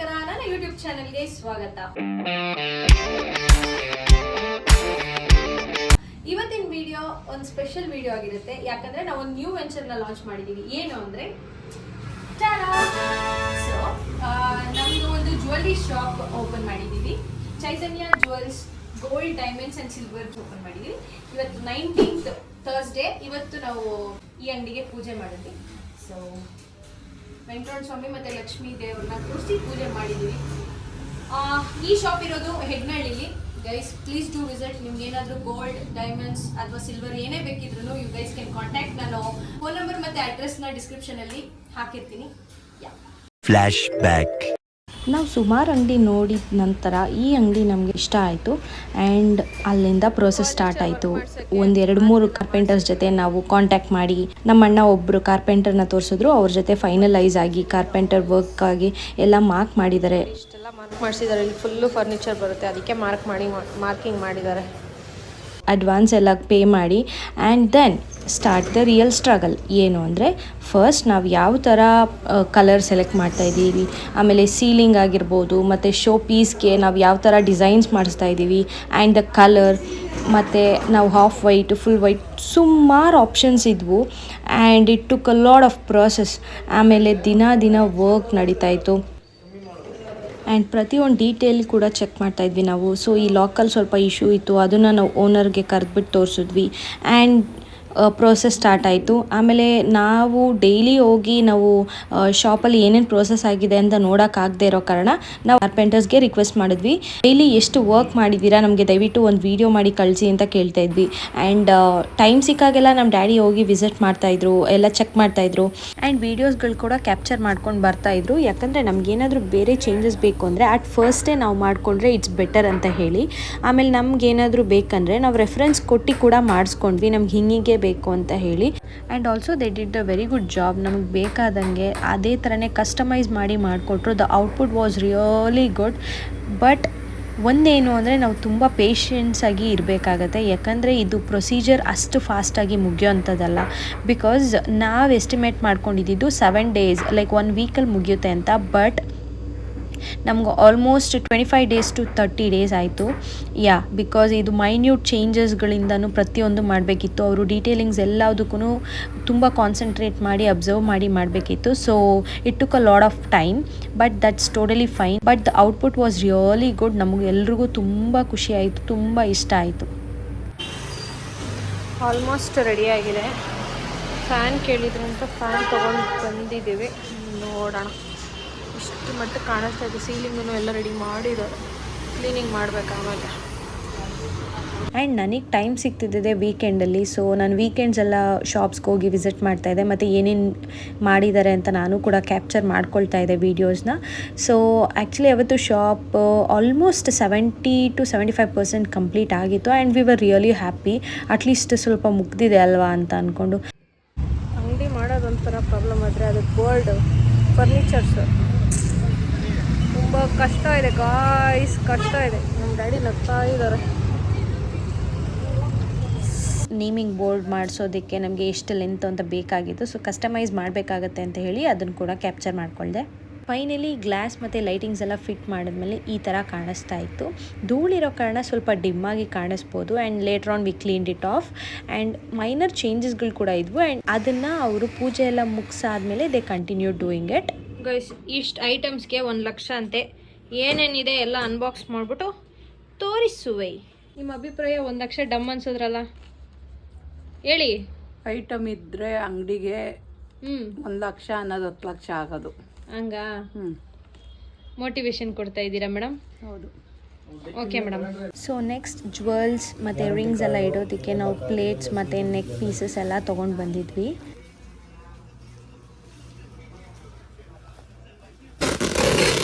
ನಮಸ್ಕಾರ, ನನ್ನ ಯೂಟ್ಯೂಬ್ ಚಾನೆಲ್ಗೆ ಸ್ವಾಗತ. ಇವತ್ತಿನ ವಿಡಿಯೋ ಒಂದು ಸ್ಪೆಷಲ್ ವಿಡಿಯೋ ಆಗಿರುತ್ತೆ. ಯಾಕಂದ್ರೆ ನಾವು ಒಂದು ನ್ಯೂ ವೆಂಚರ್ನ ಲಾಂಚ್ ಮಾಡಿದೀವಿ. ಏನು ಅಂದ್ರೆ ಸೊ ನಮ್ದು ಒಂದು ಜ್ಯುವೆಲ್ಲರಿ ಶಾಪ್ ಓಪನ್ ಮಾಡಿದೀವಿ. Chaitanya jewels gold, diamonds and silver open ಮಾಡಿದೀವಿ. ಇವತ್ತು 19th ಥರ್ಸ್ಡೇ. ಇವತ್ತು ನಾವು ಈ ಅಂಗಡಿಗೆ ಪೂಜೆ ಮಾಡಿದ್ವಿ. ಸೊ ವೆಂಕಟರಮಣ ಸ್ವಾಮಿ ಮತ್ತು ಲಕ್ಷ್ಮೀ ದೇವ್ರನ್ನ ಕೂರಿಸಿ ಪೂಜೆ ಮಾಡಿದ್ದೀವಿ. ಈ ಶಾಪ್ ಇರೋದು ಹೆಗ್ನಳ್ಳಿಲಿ. Guys please do visit. ನಿಮ್ಗೆ ಏನಾದರೂ ಗೋಲ್ಡ್, ಡೈಮಂಡ್ಸ್ ಅಥವಾ ಸಿಲ್ವರ್ ಏನೇ ಬೇಕಿದ್ರು ಯು ಗೈಸ್ ಕ್ಯಾನ್ ಕಾಂಟ್ಯಾಕ್ಟ್. ನಾನು ಫೋನ್ ನಂಬರ್ ಮತ್ತು ಅಡ್ರೆಸ್ನ ಡಿಸ್ಕ್ರಿಪ್ಷನಲ್ಲಿ ಹಾಕಿರ್ತೀನಿ. Flashback. ನಾವು ಸುಮಾರು ಅಂಗಡಿ ನೋಡಿದ ನಂತರ ಈ ಅಂಗಡಿ ನಮಗೆ ಇಷ್ಟ ಆಯಿತು ಆ್ಯಂಡ್ ಅಲ್ಲಿಂದ ಪ್ರೋಸೆಸ್ ಸ್ಟಾರ್ಟ್ ಆಯಿತು. 1-2-3 ಕಾರ್ಪೆಂಟರ್ಸ್ ಜೊತೆ ನಾವು ಕಾಂಟ್ಯಾಕ್ಟ್ ಮಾಡಿ ನಮ್ಮ ಅಣ್ಣ ಒಬ್ಬರು ಕಾರ್ಪೆಂಟರ್ನ ತೋರಿಸಿದ್ರು. ಅವ್ರ ಜೊತೆ ಫೈನಲೈಸ್ ಆಗಿ ಕಾರ್ಪೆಂಟರ್ ವರ್ಕ್ ಆಗಿ ಎಲ್ಲ ಮಾರ್ಕ್ ಮಾಡಿದ್ದಾರೆ. ಇಷ್ಟೆಲ್ಲ ಮಾರ್ಕ್ ಮಾಡಿಸಿದ್ದಾರೆ. ಇಲ್ಲಿ ಫುಲ್ಲು ಫರ್ನಿಚರ್ ಬರುತ್ತೆ, ಅದಕ್ಕೆ ಮಾರ್ಕಿಂಗ್ ಮಾಡಿದ್ದಾರೆ. ಅಡ್ವಾನ್ಸ್ ಎಲ್ಲ ಪೇ ಮಾಡಿ and then start the real struggle. ಏನು ಅಂದರೆ ಫಸ್ಟ್ ನಾವು ಯಾವ ಥರ ಕಲರ್ ಸೆಲೆಕ್ಟ್ ಮಾಡ್ತಾ ಇದ್ದೀವಿ, ಆಮೇಲೆ ಸೀಲಿಂಗ್ ಆಗಿರ್ಬೋದು, ಮತ್ತು ಶೋ ಪೀಸ್ಗೆ ನಾವು ಯಾವ ಥರ ಡಿಸೈನ್ಸ್ ಮಾಡಿಸ್ತಾ ಇದ್ದೀವಿ ಆ್ಯಂಡ್ ದ ಕಲರ್, ಮತ್ತು ನಾವು ಹಾಫ್ ವೈಟ್, ಫುಲ್ ವೈಟ್, ಸುಮಾರು ಆಪ್ಷನ್ಸ್ ಇದ್ವು and it took a lot of process. ಆಮೇಲೆ ದಿನ ವರ್ಕ್ ನಡೀತಾಯಿತ್ತು ಆ್ಯಂಡ್ ಪ್ರತಿಯೊಂದು ಡೀಟೇಲ್ ಕೂಡ ಚೆಕ್ ಮಾಡ್ತಾಯಿದ್ವಿ ನಾವು. ಸೊ ಈ ಲಾಕಲ್ಲಿ ಸ್ವಲ್ಪ ಇಶ್ಯೂ ಇತ್ತು, ಅದನ್ನು ನಾವು ಓನರ್ಗೆ ಕರೆದ್ಬಿಟ್ಟು ತೋರಿಸಿದ್ವಿ ಆ್ಯಂಡ್ ಪ್ರೋಸೆಸ್ ಸ್ಟಾರ್ಟ್ ಆಯಿತು. ಆಮೇಲೆ ನಾವು ಡೈಲಿ ಹೋಗಿ ನಾವು ಶಾಪಲ್ಲಿ ಏನೇನು ಪ್ರೋಸೆಸ್ ಆಗಿದೆ ಅಂತ ನೋಡೋಕ್ಕಾಗದೇ ಇರೋ ಕಾರಣ ನಾವು ಕಾರ್ಪೆಂಟರ್ಸ್ಗೆ ರಿಕ್ವೆಸ್ಟ್ ಮಾಡಿದ್ವಿ, ಡೈಲಿ ಎಷ್ಟು ವರ್ಕ್ ಮಾಡಿದ್ದೀರಾ ನಮಗೆ ದಯವಿಟ್ಟು ಒಂದು ವೀಡಿಯೋ ಮಾಡಿ ಕಳಿಸಿ ಅಂತ ಕೇಳ್ತಾ ಇದ್ವಿ. ಆ್ಯಂಡ್ ಟೈಮ್ ಸಿಕ್ಕಾಗೆಲ್ಲ ನಮ್ಮ ಡ್ಯಾಡಿ ಹೋಗಿ ವಿಸಿಟ್ ಮಾಡ್ತಾಯಿದ್ರು, ಎಲ್ಲ ಚೆಕ್ ಮಾಡ್ತಾಯಿದ್ರು ಆ್ಯಂಡ್ ವೀಡಿಯೋಸ್ಗಳು ಕೂಡ ಕ್ಯಾಪ್ಚರ್ ಮಾಡ್ಕೊಂಡು ಬರ್ತಾಯಿದ್ರು. ಯಾಕಂದರೆ ನಮಗೇನಾದರೂ ಬೇರೆ ಚೇಂಜಸ್ ಬೇಕು ಅಂದರೆ ಅಟ್ ಫಸ್ಟೇ ನಾವು ಮಾಡಿಕೊಂಡ್ರೆ ಇಟ್ಸ್ ಬೆಟರ್ ಅಂತ ಹೇಳಿ. ಆಮೇಲೆ ನಮಗೇನಾದರೂ ಬೇಕಂದರೆ ನಾವು ರೆಫರೆನ್ಸ್ ಕೊಟ್ಟು ಕೂಡ ಮಾಡಿಸ್ಕೊಂಡ್ವಿ, ನಮ್ಗೆ ಹಿಂಗಿಗೆ ಬೇಕು ಅಂತ ಹೇಳಿ. And also they did a very good job. ನಮಗೆ ಬೇಕಾದಂಗೆ ಅದೇ ಥರನೇ ಕಸ್ಟಮೈಸ್ ಮಾಡಿ ಮಾಡಿಕೊಟ್ರು. The output was really good. But ಒಂದೇನು ಅಂದರೆ ನಾವು ತುಂಬ ಪೇಷನ್ಸಾಗಿ ಇರಬೇಕಾಗತ್ತೆ. ಯಾಕಂದರೆ ಇದು ಪ್ರೊಸೀಜರ್ ಅಷ್ಟು ಫಾಸ್ಟಾಗಿ ಮುಗಿಯೋವಂಥದ್ದಲ್ಲ. ಬಿಕಾಸ್ ನಾವು ಎಸ್ಟಿಮೇಟ್ ಮಾಡ್ಕೊಂಡಿದ್ದು 7 days, ಲೈಕ್ 1 weekಲ್ಲಿ ಮುಗಿಯುತ್ತೆ ಅಂತ. ಬಟ್ ನಮ್ಗೆ ಆಲ್ಮೋಸ್ಟ್ 25 days to 30 days ಆಯಿತು. ಬಿಕಾಸ್ ಇದು ಮೈನ್ಯೂಟ್ ಚೇಂಜಸ್ಗಳಿಂದನೂ ಪ್ರತಿಯೊಂದು ಮಾಡಬೇಕಿತ್ತು. ಅವರು ಡೀಟೇಲಿಂಗ್ಸ್ ಎಲ್ಲದಕ್ಕೂ ತುಂಬ ಕಾನ್ಸಂಟ್ರೇಟ್ ಮಾಡಿ ಅಬ್ಸರ್ವ್ ಮಾಡಿ ಮಾಡಬೇಕಿತ್ತು. So it took a lot of time, but that's totally fine. But the output was really good. ನಮಗೆ ಎಲ್ರಿಗೂ ತುಂಬ ಖುಷಿ ಆಯಿತು, ತುಂಬ ಇಷ್ಟ ಆಯಿತು. ಆಲ್ಮೋಸ್ಟ್ ರೆಡಿಯಾಗಿದೆ. ಫ್ಯಾನ್ ಕೇಳಿದ್ರು ಅಂತ ಫ್ಯಾನ್ ತೊಗೊಂಡು ಬಂದಿದ್ದೀವಿ. ನೋಡೋಣ ಇಷ್ಟು ಮಟ್ಟಿಗೆ ಕಾಣಿಸ್ತಾ ಇದೆ. ಸೀಲಿಂಗನ್ನು ಎಲ್ಲ ರೆಡಿ ಮಾಡಿದ್ದಾರೆ, ಕ್ಲೀನಿಂಗ್ ಮಾಡಬೇಕು ಆಮೇಲೆ. ಆ್ಯಂಡ್ ನನಗೆ ಟೈಮ್ ಸಿಗ್ತಿದ್ದಿದೆ ವೀಕೆಂಡಲ್ಲಿ. ಸೊ ನಾನು ವೀಕೆಂಡ್ಸ್ ಎಲ್ಲ ಶಾಪ್ಸ್ಗೆ ಹೋಗಿ ವಿಸಿಟ್ ಮಾಡ್ತಾಯಿದ್ದೆ ಮತ್ತು ಏನೇನು ಮಾಡಿದ್ದಾರೆ ಅಂತ ನಾನು ಕೂಡ ಕ್ಯಾಪ್ಚರ್ ಮಾಡ್ಕೊಳ್ತಾ ಇದ್ದೆ ವೀಡಿಯೋಸ್ನ. ಸೊ ಆ್ಯಕ್ಚುಲಿ ಅವತ್ತು ಶಾಪ್ ಆಲ್ಮೋಸ್ಟ್ 70 to 75% ಕಂಪ್ಲೀಟ್ ಆಗಿತ್ತು and we were really happy. At least ಸ್ವಲ್ಪ ಮುಗ್ದಿದೆ ಅಲ್ವಾ ಅಂತ ಅಂದ್ಕೊಂಡು. ಅಂಗಡಿ ಮಾಡೋದೊಂಥರ ಪ್ರಾಬ್ಲಮ್ ಆದರೆ ಅದು ಗೋಲ್ಡ್ ಫರ್ನಿಚರ್ಸ್ ತುಂಬ ಕಷ್ಟ ಇದೆ ಗಾಯ್ಸ್, ಕಷ್ಟ ಇದೆ. ನಮ್ಮ ಡ್ಯಾಡಿ ನಗ್ತಾ ಇದ್ದಾರೆ. ನೇಮಿಂಗ್ ಬೋರ್ಡ್ ಮಾಡಿಸೋದಕ್ಕೆ ನಮಗೆ ಎಷ್ಟು ಲೆಂತ್ ಅಂತ ಬೇಕಾಗಿತ್ತು. ಸೊ ಕಸ್ಟಮೈಸ್ ಮಾಡಬೇಕಾಗತ್ತೆ ಅಂತ ಹೇಳಿ ಅದನ್ನು ಕೂಡ ಕ್ಯಾಪ್ಚರ್ ಮಾಡ್ಕೊಳ್ದೆ. ಫೈನಲಿ ಗ್ಲಾಸ್ ಮತ್ತು ಲೈಟಿಂಗ್ಸ್ ಎಲ್ಲ ಫಿಟ್ ಮಾಡಿದ್ಮೇಲೆ ಈ ಥರ ಕಾಣಿಸ್ತಾ ಇತ್ತು. ಧೂಳಿರೋ ಕಾರಣ ಸ್ವಲ್ಪ ಡಿಮ್ಮಾಗಿ ಕಾಣಿಸ್ಬೋದು. And later on we cleaned it off and minor ಚೇಂಜಸ್ಗಳು ಕೂಡ ಇದ್ವು. ಆ್ಯಂಡ್ ಅದನ್ನು ಅವರು ಪೂಜೆ ಎಲ್ಲ ಮುಗಿಸಾದ್ಮೇಲೆ they continue doing it. Guys ಇಷ್ಟು ಐಟಮ್ಸ್ಗೆ 1 ಲಕ್ಷ ಅಂತೆ. ಏನೇನಿದೆ ಎಲ್ಲ ಅನ್ಬಾಕ್ಸ್ ಮಾಡಿಬಿಟ್ಟು ತೋರಿಸುವೆ. ನಿಮ್ಮ ಅಭಿಪ್ರಾಯ 1 ಲಕ್ಷ ಡಮ್ ಅನ್ಸಿದ್ರಲ್ಲ, ಹೇಳಿ. ಐಟಮ್ ಇದ್ದರೆ ಅಂಗಡಿಗೆ 1 ಲಕ್ಷ ಅನ್ನೋದು 10 ಲಕ್ಷ ಆಗೋದು. ಹಂಗಾ? ಮೋಟಿವೇಶನ್ ಕೊಡ್ತಾ ಇದ್ದೀರಾ ಮೇಡಮ್? ಹೌದು. Okay madam. So next jewels ಮತ್ತು ರಿಂಗ್ಸ್ ಎಲ್ಲ ಇಡೋದಕ್ಕೆ ನಾವು ಪ್ಲೇಟ್ಸ್ ಮತ್ತು ನೆಕ್ ಪೀಸಸ್ ಎಲ್ಲ ತೊಗೊಂಡು ಬಂದಿದ್ವಿ.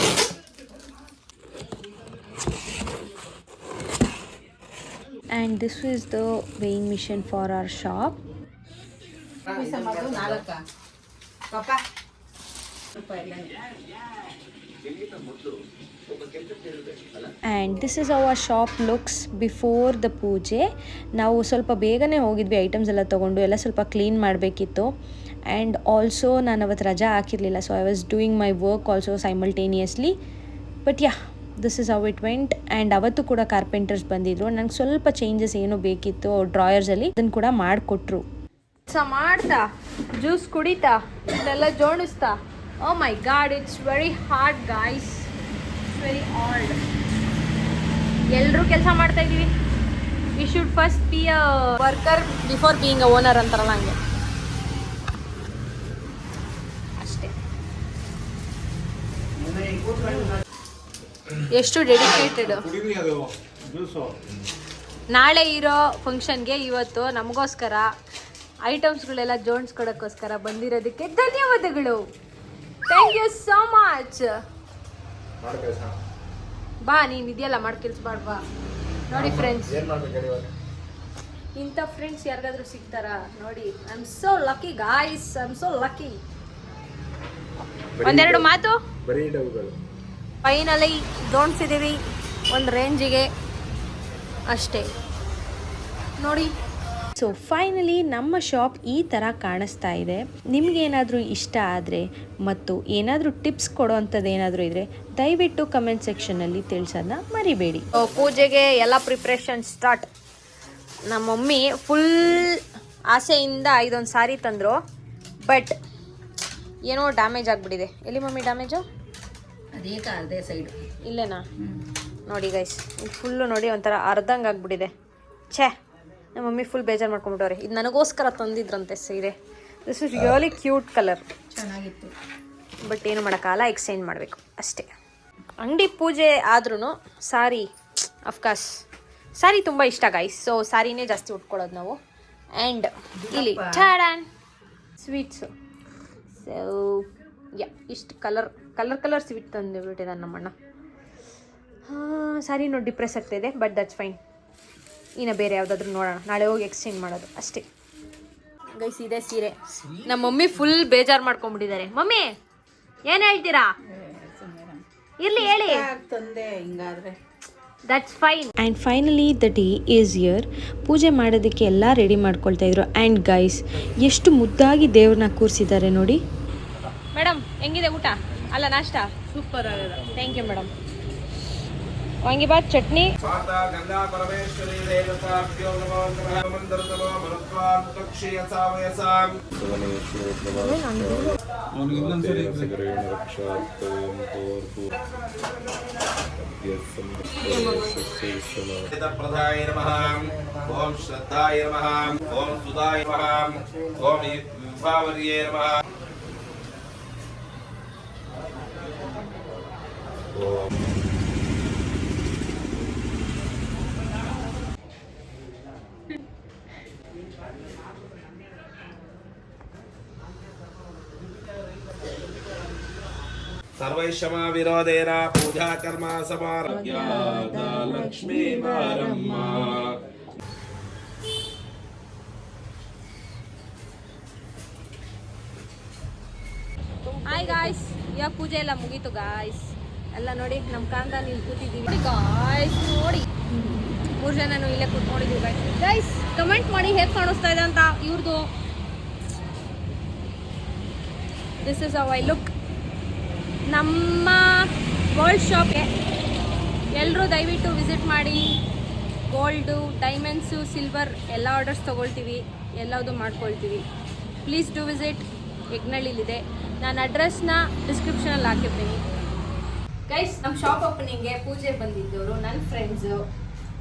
And this is the weighing machine for our shop. And this is how our shop looks before the ಪೂಜೆ. ನಾವು ಸ್ವಲ್ಪ ಬೇಗನೆ ಹೋಗಿದ್ವಿ ಐಟಮ್ಸ್ ಎಲ್ಲ ತೊಗೊಂಡು, ಎಲ್ಲ ಸ್ವಲ್ಪ ಕ್ಲೀನ್ ಮಾಡಬೇಕಿತ್ತು. ಆ್ಯಂಡ್ ಆಲ್ಸೋ ನಾನು ಅವತ್ತು ರಜಾ ಹಾಕಿರಲಿಲ್ಲ. So I was doing my work also simultaneously. But yeah this is how it went. And ಅವತ್ತು ಕೂಡ ಕಾರ್ಪೆಂಟರ್ಸ್ ಬಂದಿದ್ರು. ನನಗೆ ಸ್ವಲ್ಪ ಚೇಂಜಸ್ ಏನು ಬೇಕಿತ್ತು ಡ್ರಾಯರ್ಸಲ್ಲಿ ಅದನ್ನು ಕೂಡ ಮಾಡಿಕೊಟ್ರು. ಮಾಡ್ತಾ ಜ್ಯೂಸ್ ಕುಡಿತಾ ಇದೆಲ್ಲ ಜೋಡಿಸ್ತಾ. Oh my god, it's very hard guys, very hard. ಎಲ್ಲರೂ ಕೆಲಸ ಮಾಡ್ತಾ ಇದೀವಿ. We should first be a worker before being a owner ಅಂತಾರಲ್ಲ ಹಂಗೆ ಅಷ್ಟೇ. ಎಷ್ಟು ಡೆಡಿಕೇಟೆಡ್. ನಾಳೆ ಇರೋ ಫಂಕ್ಷನ್ಗೆ ಇವತ್ತು ನಮಗೋಸ್ಕರ ಐಟಮ್ಸ್ಗಳೆಲ್ಲ ಜೋಡಿಸ್ಕೊಡೋಕ್ಕೋಸ್ಕರ ಬಂದಿರೋದಕ್ಕೆ ಧನ್ಯವಾದಗಳು. Thank you so much. ಬಾ, ನೀನು ಇದೆಯಲ್ಲ ಮಾಡಿ ಕೆಲ್ಸಬಾರ್ದು ಬಾ. ನೋಡಿ ಫ್ರೆಂಡ್ಸ್, ಇಂಥ ಫ್ರೆಂಡ್ಸ್ ಯಾರಿಗಾದ್ರೂ ಸಿಗ್ತಾರಾ ನೋಡಿ. I am so lucky guys, I am so lucky. ಒಂದೆರಡು ಮಾತು. ಫೈನಲಿ ಜೋಡಿಸಿದ್ದೀವಿ ಒಂದು ರೇಂಜಿಗೆ ಅಷ್ಟೇ ನೋಡಿ. ಸೊ ಫೈನಲಿ ನಮ್ಮ ಶಾಪ್ ಈ ಥರ ಕಾಣಿಸ್ತಾ ಇದೆ. ನಿಮಗೇನಾದರೂ ಇಷ್ಟ ಆದರೆ ಮತ್ತು ಏನಾದರೂ ಟಿಪ್ಸ್ ಕೊಡೋ ಅಂಥದ್ದು ಏನಾದರೂ ಇದ್ದರೆ ದಯವಿಟ್ಟು ಕಮೆಂಟ್ ಸೆಕ್ಷನಲ್ಲಿ ತಿಳಿಸೋದನ್ನ ಮರಿಬೇಡಿ. ಪೂಜೆಗೆ ಎಲ್ಲ ಪ್ರಿಪ್ರೇಷನ್ ಸ್ಟಾರ್ಟ್. ನಮ್ಮ ಮಮ್ಮಿ ಫುಲ್ ಆಸೆಯಿಂದ ಇದೊಂದು ಸಾರಿ ತಂದರು, ಬಟ್ ಏನೋ ಡ್ಯಾಮೇಜ್ ಆಗಿಬಿಟ್ಟಿದೆ. ಎಲ್ಲಿ ಮಮ್ಮಿ ಡ್ಯಾಮೇಜು? ಅದೇ ಸೈಡು ಇಲ್ಲೇನಾ? ನೋಡಿ ಗೈಸ್, ಇದು ಫುಲ್ಲು ನೋಡಿ ಒಂಥರ ಅರ್ಧಂಗೆ ಆಗಿಬಿಟ್ಟಿದೆ. ಛೇ, ನಮ್ಮ ಮಮ್ಮಿ ಫುಲ್ ಬೇಜಾರು ಮಾಡ್ಕೊಂಬಿಟ್ಟವ್ರೆ. ಇದು ನನಗೋಸ್ಕರ ತಂದಿದ್ರಂತೆ ಸೀರೆ. This is really cute colour, ಚೆನ್ನಾಗಿತ್ತು. ಬಟ್ ಏನು ಮಾಡೋಕ್ಕಾಗಲ್ಲ, ಎಕ್ಸ್ಚೇಂಜ್ ಮಾಡಬೇಕು ಅಷ್ಟೇ. ಅಂಗಡಿ ಪೂಜೆ ಆದ್ರೂ ಸಾರಿ, ಅಫ್ಕೋರ್ಸ್ ಸಾರಿ ತುಂಬ ಇಷ್ಟ ಗಾಯ್ಸ್. ಸೊ ಸಾರಿನೇ ಜಾಸ್ತಿ ಉಟ್ಕೊಳ್ಳೋದು ನಾವು. ಆ್ಯಂಡ್ ಇಲ್ಲಿ ಚಾಡನ್ ಸ್ವೀಟ್ಸು. ಸೊ ಯಾ, ಇಷ್ಟು ಕಲರ್ ಸ್ವೀಟ್ ತಂದು ಬಿಟ್ಟಿದ್ದಾನೆ ನಮ್ಮಣ್ಣ. ಸಾರಿ ನೋಡಿ ಡಿಪ್ರೆಸ್ ಆಗ್ತಾಯಿದೆ, ಬಟ್ ದಟ್ಸ್ ಫೈನ್. ಇನ್ನು ಬೇರೆ ಯಾವುದಾದ್ರೂ ನೋಡೋಣ, ನಾಳೆ ಹೋಗಿ ಎಕ್ಸ್ಚೇಂಜ್ ಮಾಡೋದು ಅಷ್ಟೇ. ಗೈಸ್, ಇದೆ ಸೀರೆ. ನಮ್ಮ ಮಮ್ಮಿ ಫುಲ್ ಬೇಜಾರು ಮಾಡ್ಕೊಂಡ್ಬಿಟ್ಟಿದ್ದಾರೆ. ಮಮ್ಮಿ ಏನು ಹೇಳ್ತೀರಾ? ಇರಲಿ ಹೇಳಿ, ತಂದೆ ಹಿಂಗಾದ್ರೆ that's fine. And finally the day is here. ಪೂಜೆ ಮಾಡೋದಕ್ಕೆ ಎಲ್ಲ ರೆಡಿ ಮಾಡ್ಕೊಳ್ತಾ ಇದ್ರು. ಆ್ಯಂಡ್ ಗೈಸ್, ಎಷ್ಟು ಮುದ್ದಾಗಿ ದೇವ್ರನ್ನ ಕೂರಿಸಿದ್ದಾರೆ ನೋಡಿ. ಮೇಡಮ್ ಹೆಂಗಿದೆ ಊಟ? ಅಲ್ಲ ನಾಷ್ಟ ಸೂಪರ್ ಆಗಿದೆ. Thank you madam. Vangibath chutney. ಮಾತಾ ಗಂಗಾ ಪರಮೇಶ್ವರಿ ದೇವತಾಭ್ಯೋ ನಮೋ ನಮಃ ಮಂದರತಮೋ ಮರುತ್ವಾಂತಕ್ಷೀಯ ಸಾವಯಸಾಂ ಅವನಿಗೆ ಇನ್ನೊಂದ್ಸರಿ ಪ್ರಧಾಯ ನಮಃ, ಓಂ ಶ್ರದ್ಧಾಯ ನಮಃ, ಓಂ ಸುಧಾಯ ನಮಃ, ಓಂ ವಿಭಾವರ್ಯೇ ನಮಃ. ಸರ್ವೈಷಮಾ ವಿರೋಧೇನ ಪೂಜಾ ಕರ್ಮ ಸಮಾರಭ್ಯಾದ ಲಕ್ಷ್ಮೀ ಮಾರಮ್ಮ. ಹಾಯ್ ಗಾಯ್ಸ್, ಇವಾಗ ಪೂಜೆ ಎಲ್ಲ ಮುಗೀತು ಗಾಯ್ಸ್. ಎಲ್ಲ ನೋಡಿ ನಮ್ಮ ಕಾಂದ ಇಲ್ಲಿ ಕೂತಿದ್ದೀವಿ ಗಾಯ್ಸ್. ನೋಡಿ 3 ಜನನು ಇಲ್ಲೇ ಕೂತ್ಕೊಂಡಿದ್ದೀವಿ ಗಾಯ್ಸ್. ಗೈಸ್ ಕಮೆಂಟ್ ಮಾಡಿ ಹೇಗೆ ಕಾಣಿಸ್ತಾ ಇದೆ ಅಂತ ಇವ್ರದ್ದು. This is how I look. ನಮ್ಮ ಗೋಲ್ಡ್ ಶಾಪ್ಗೆ ಎಲ್ಲರೂ ದಯವಿಟ್ಟು ವಿಸಿಟ್ ಮಾಡಿ. ಗೋಲ್ಡು, ಡೈಮಂಡ್ಸು, ಸಿಲ್ವರ್ ಎಲ್ಲ ಆರ್ಡರ್ಸ್ ತೊಗೊಳ್ತೀವಿ, ಎಲ್ಲವುದು ಮಾಡ್ಕೊಳ್ತೀವಿ. Please do visit. ಹೆಗ್ನಳ್ಳಿಲಿದೆ. ನಾನು ಅಡ್ರೆಸ್ನ ಡಿಸ್ಕ್ರಿಪ್ಷನಲ್ಲಿ ಹಾಕಿರ್ತೀನಿ. ಗೈಸ್, ನಮ್ಮ ಶಾಪ್ ಓಪನಿಂಗ್ಗೆ ಪೂಜೆ ಬಂದಿದ್ದವರು ನನ್ನ ಫ್ರೆಂಡ್ಸು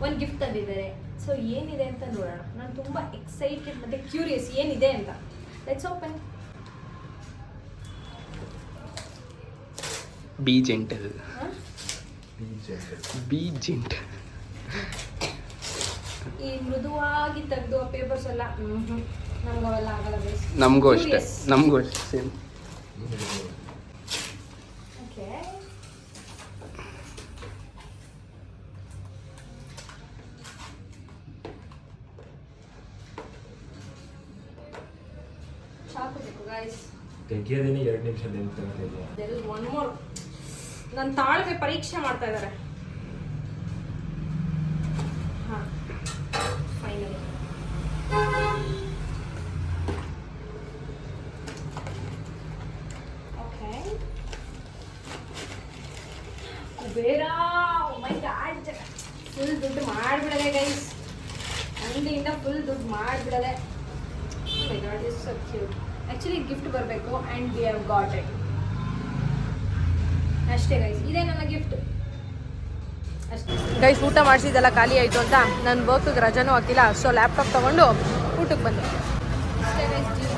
ಒಂದು ಗಿಫ್ಟ್ ತಂದಿದ್ದಾರೆ. ಸೊ ಏನಿದೆ ಅಂತ ನೋಡೋಣ. ನಾನು ತುಂಬ ಎಕ್ಸೈಟೆಡ್ ಮತ್ತು ಕ್ಯೂರಿಯಸ್ ಏನಿದೆ ಅಂತ. Let's open. Be gentle. Be gentle. ಈ ಮೃದುವಾಗಿ ತೆಗೆದು ಪೇಪರ್ಸ್ ಎಲ್ಲ ನಮ್ಗವೆಲ್ಲ ಆಗಲ್ಲ ಗೈಸ್. ನಮಗೂ ಅಷ್ಟೇ ಸೇಮ್. ಓಕೆ, ಚಾಕಬೇಕು ಗೈಸ್. ತೆಗಿಯೋದೇನೆ 2 ನಿಮಿಷ ನಿಂತ್ಕೊಂಡಿದೆ. there is one more. ನನ್ನ ತಾಳ್ಮೆ ಪರೀಕ್ಷೆ ಮಾಡ್ತಾ ಇದ್ದಾರೆ. ಹಾಂ, ಫೈನಲಿ ಓಕೆ. ಬೇಡ ಮೈ ಗಾಡ್ ಫುಲ್ ದುಡ್ಡು ಮಾಡಿಬಿಡದೆ ಗೈಸ್ ಅಂಗಡಿಯಿಂದ ಫುಲ್ ದುಡ್ಡು ಮಾಡಿಬಿಡದೆ my god is so cute actually gift ಬರಬೇಕು and we have got it ಅಷ್ಟೇ ಗೈಸ್ ಇದೇ ನನ್ನ ಗಿಫ್ಟ್ ಅಷ್ಟೇ ಗೈಸ್ ಊಟ ಮಾಡಿಸಿದ್ದೆಲ್ಲ ಖಾಲಿ ಆಯಿತು ಅಂತ ನನ್ನ ವರ್ಕ್ಗೆ ರಜಾನೂ ಹಾಕಿಲ್ಲ ಸೊ ಲ್ಯಾಪ್ಟಾಪ್ ತೊಗೊಂಡು ಊಟಕ್ಕೆ ಬಂದೆ ಅಷ್ಟೇ ಗೈಸ್